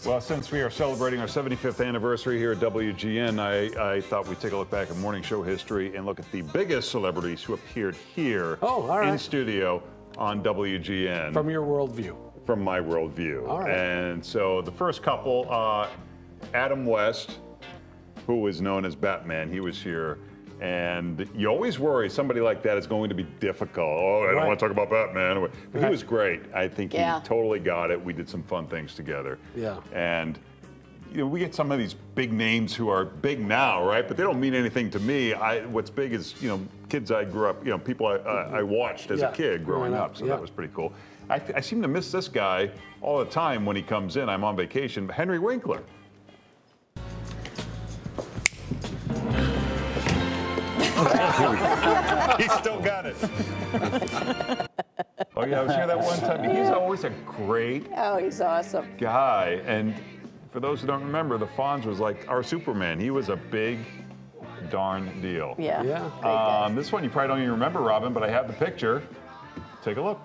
Well, since we are celebrating our 75th anniversary here at WGN, I thought we'd take a look back at morning show history and look at the biggest celebrities who appeared here in studio on WGN. From your worldview. From my worldview. All right. And so the first couple, Adam West, who was known as Batman, he was here. And you always worry somebody like that is going to be difficult. Oh, I don't want to talk about Batman. But he was great. I think he totally got it. We did some fun things together. Yeah. And you know, we get some of these big names who are big now, right? But they don't mean anything to me. What's big is, you know, kids I grew up, you know, people I watched as a kid growing up. So that was pretty cool. I seem to miss this guy all the time when he comes in. I'm on vacation. But Henry Winkler. He still got it. Oh yeah, I was here that one time. He's always a great he's awesome guy. And for those who don't remember, the Fonz was like our Superman. He was a big darn deal. Yeah. This one you probably don't even remember, Robin, but I have the picture. Take a look.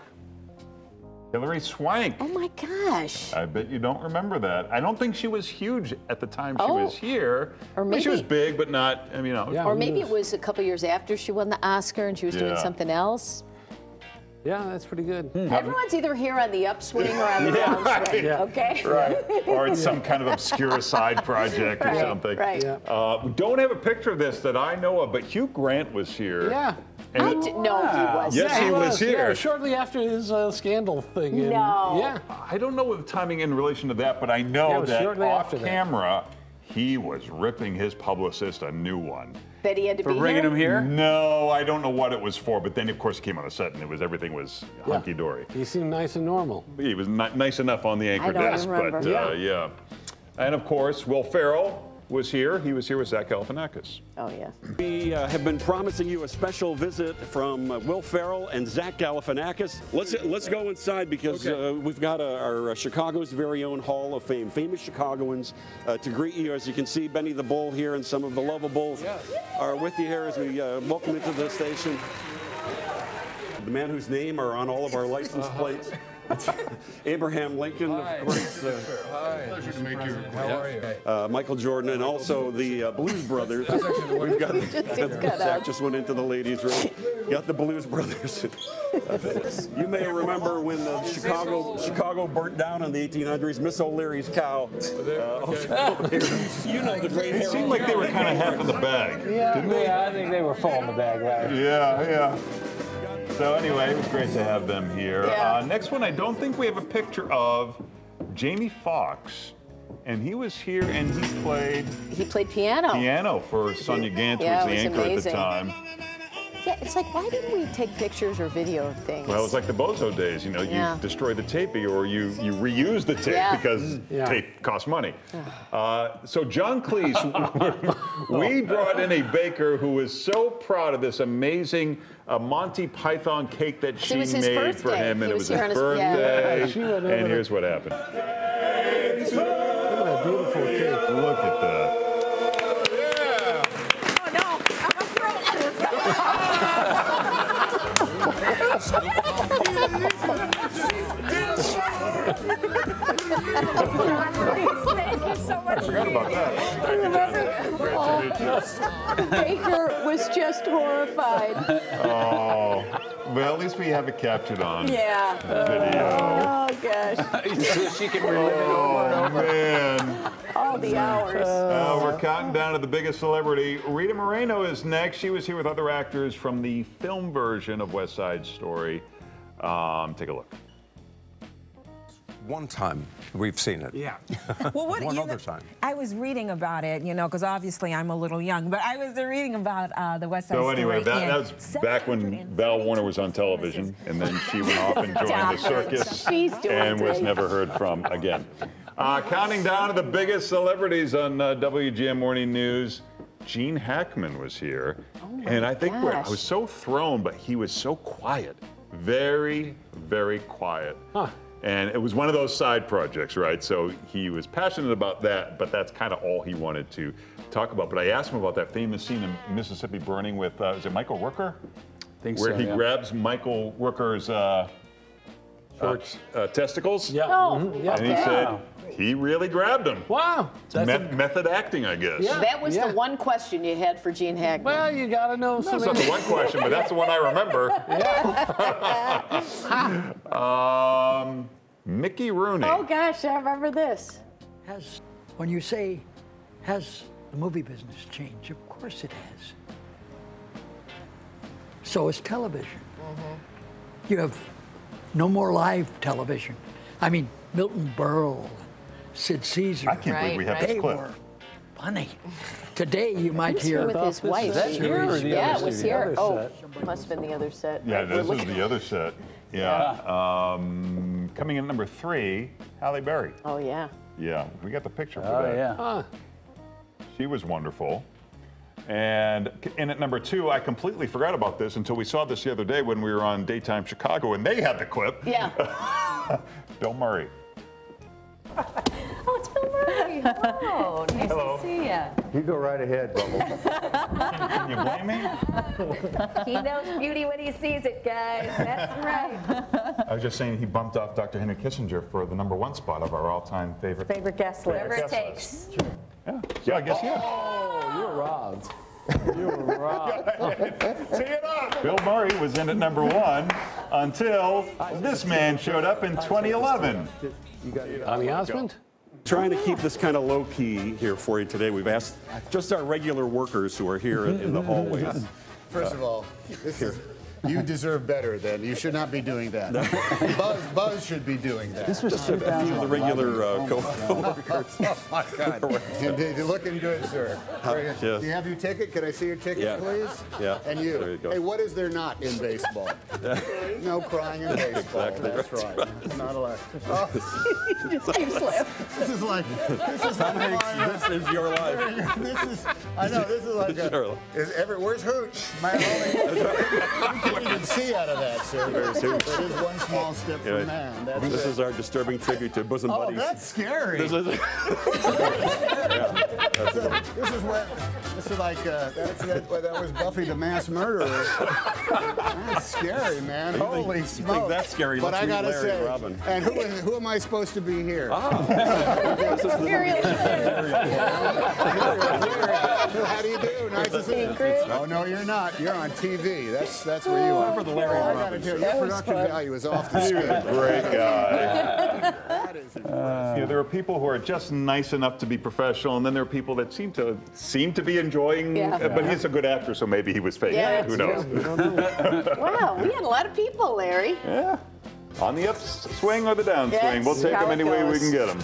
Hilary Swank. Oh my gosh. I bet you don't remember that. I don't think she was huge at the time she was here. Or maybe she was big, but not, I mean, you know. Or maybe it was a couple years after she won the Oscar and she was doing something else. Yeah, that's pretty good. Everyone's either here on the upswing or on the downswing, okay? Right. Or it's some kind of obscure side project or something. Right. We don't have a picture of this that I know of, but Hugh Grant was here. Yeah. I didn't know he was. Yes, he was here. Yeah, shortly after his scandal thing. No. Yeah. I don't know the timing in relation to that, but I know that off camera, he was ripping his publicist a new one. That he had to be bringing him here? No, I don't know what it was for, but then of course he came on the set and everything was hunky dory. He seemed nice and normal. He was nice enough on the anchor desk, but yeah. And of course, Will Ferrell was here. He was here with Zach Galifianakis. Oh, yeah. We have been promising you a special visit from Will Ferrell and Zach Galifianakis. Let's go inside because we've got our Chicago's very own Hall of Fame, famous Chicagoans to greet you. As you can see, Benny the Bull here and some of the Lovables are with you here as we welcome you to the station. The man whose name are on all of our license plates. Abraham Lincoln, of course. Hi. Pleasure to meet you. How are you? Michael Jordan, and also the Blues Brothers. We've got Zach just went into the ladies' room. Got the Blues Brothers. You may remember when Chicago burnt down in the 1800s. Miss O'Leary's cow. You know the great. It seemed like they were kind of half in the bag, didn't they? Yeah, I think they were full in the bag, right? Yeah. So anyway, it was great to have them here. Next one, I don't think we have a picture of Jamie Foxx. And he was here and he played piano. For Sonia Gant, who was the anchor at the time. Yeah, it's like, why didn't we take pictures or video of things? Well, it was like the Bozo days, you know, you destroy the tape or you reuse the tape because tape costs money. So John Cleese, we brought in a baker who was so proud of this amazing Monty Python cake that she made for him, and it was his birthday. And here's what happened. Look at that beautiful cake. Look at that. Thank you so much. I forgot about that. Baker was just horrified. Oh, well, at least we have it captured on video. Oh, gosh. So she can relive it over and over. Man. All the hours. We're counting down to the biggest celebrity. Rita Moreno is next. She was here with other actors from the film version of West Side Story. Take a look. One time we've seen it. Yeah. Well, One other time. I was reading about it, you know, because obviously I'm a little young, but I was reading about the West Side Story. So anyway, that was back when Val Warner was on television, and then she went off and joined the circus and was never heard from again. Counting down to the biggest celebrities on WGN Morning News. Gene Hackman was here, and I think I was so thrown, but he was so quiet, very, very quiet. And it was one of those side projects, right? So he was passionate about that, but that's kind of all he wanted to talk about. But I asked him about that famous scene in Mississippi Burning with, is it Michael Rooker? I think Where so, he grabs Michael Rooker's testicles. Yeah. Oh, And he said he really grabbed him. Wow. Method acting, I guess. Yeah. That was the one question you had for Gene Hackman. Well, you got to know That's some. not the one question, but that's the one I remember. Mickey Rooney. Oh gosh, I remember this. When you say, has the movie business changed? Of course it has. So is television. You have no more live television. I mean, Milton Berle, Sid Caesar. I can't believe we have this They clip. were funny. Today you might hear. With his wife. Is that here or the Yeah, other it was set? here. The other Oh, must have been the other set. Yeah, this We're is the other set. Yeah. Coming in number 3, Halle Berry. Oh yeah. Yeah, we got the picture for Oh, that. yeah. She was wonderful. And in at number 2, I completely forgot about this until we saw this the other day when we were on Daytime Chicago, and they had the clip. Yeah. Bill Murray. Oh, it's Bill Murray. Hello. Nice Hello. to see you. You go right ahead, Bubble. Can you blame me? He knows beauty when he sees it, guys. That's right. I was just saying he bumped off Dr. Henry Kissinger for the number 1 spot of our all-time favorite. Favorite guest list. Whatever it Guest takes. Yeah, I guess, yeah. Oh, you're robbed. You were robbed. See it up. Bill Murray was in at number 1 until this man showed up in 2011. Tommy Osmond? Trying to keep this kind of low key here for you today. We've asked just our regular workers who are here in the hallways. First of all, you deserve better than. You should not be doing that. Buzz should be doing that. Just a few of the regular co-workers. Oh my God. You're looking good, sir. Yes. Do you have your ticket? Can I see your ticket, Yeah. please? Yeah. And you? There you go. Hey, what is there not in baseball? No crying in baseball. Exactly That's right. right. It's not allowed. Oh, this is like. This is your life. This is. I know. This is like. Sure. Where's Hooch? My only. You can see out of that, sir. There's Hooch. That is one small step Yeah. for man. That's This it. is our disturbing tribute to bosom Oh, buddies. that's scary. This is- This is like that was Buffy the Mass Murderer. That's scary, man. Holy you smokes! think that's scary? But Let's I meet gotta Larry say, and Robin. and who am I supposed to be here? Ah. How do you do? Nice to see you. Oh no, you're not. You're on TV. That's where you are. For the Larry and I gotta Robin tell you, your production value is off the scale. Great guy. That is impressive. There are people who are just nice enough to be professional, and then there are people that seem to be enjoying. Yeah. But he's a good actor, so maybe he was fake. Yeah, Who that's knows? Wow, we had a lot of people, Larry. Yeah. On the upswing or the downswing, That's we'll take how them it any way we goes. can get them.